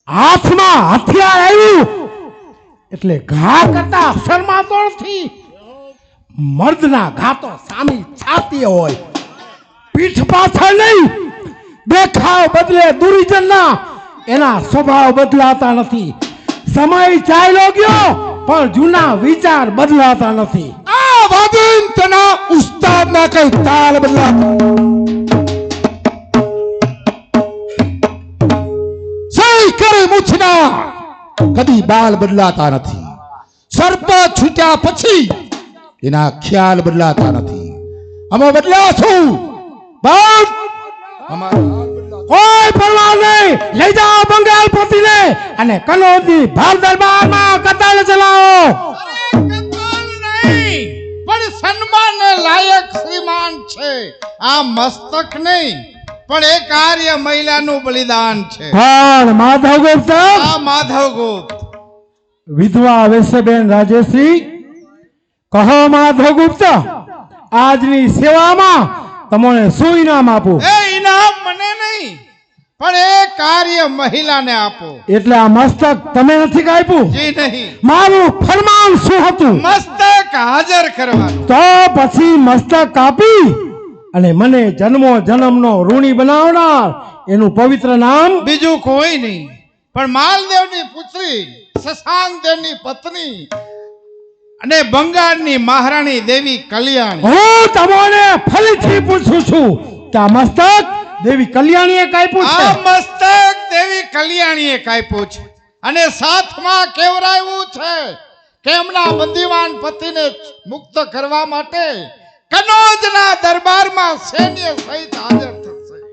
હાથમાં હથિયાર આવ્યું એટલે ઘા કરતા શરમાતો નથી. મર્દના ઘા તો સામી છાતી હોય, પીઠ પાછળ નહીં. દેખાવ બદલે દુર્જનના, એના સ્વભાવ બદલાતા નથી. સમય ચાલ્યો ગયો પણ જૂના વિચાર બદલાતા નથી. આ વાદીન તેના ઉસ્તાદના કઈ તાલ બદલાતા. સહી કરે મૂછના કદી બાલ બદલાતા નથી. સર્પ છૂટ્યા પછી એના ખ્યાલ બદલાતા નથી. અમે બદલ્યા છું. બાપ અમારા કોઈ પરવા નહીં. લઈ જાઓ બંગાળ પતિને અને કનોજની ભાર દરબારમાં કતાર ચલાવો. પણ સન્માનને લાયક શ્રીમાન છે આ મસ્તક નહીં, પણ એ કાર્ય મહિલાનું બલિદાન છે. પણ માધવગુપ્ત, આ માધવગુપ્ત વિધવા વેશ્યબેન રાજેશ્રી, કહો માધવગુપ્ત, આજની સેવામાં તમને શું ઇનામ આપું? એ ઇનામ મને નહીં, પણ એ કાર્ય મહિલાને આપો. એટલે આ મસ્તક તમે નથી કાપ્યું? જી નહીં. મારું ફરમાન શું હતું? મસ્તક હાજર કરવાનું. તો પછી મસ્તક કાપી અને મને જન્મો જન્મનો ઋણી બનાવનાર એનું પવિત્ર નામ બીજું કોઈ નહીં, પણ માલદેવની પુત્રી, શશાંકદેવની પત્ની અને બંગાળની મહારાણી દેવી કલ્યાણી. હું તમને ફરીથી પૂછું છું કે આ મસ્તક દેવી કલ્યાણીએ કાપ્યું છે? આ મસ્તક દેવી કલ્યાણીએ કાપ્યું છે અને સાથમાં કેવરાયું છે કે એમના બંદીવાન પતિને મુક્ત કરવા માટે કનોજના દરબારમાં સૈન્ય સહિત હાજર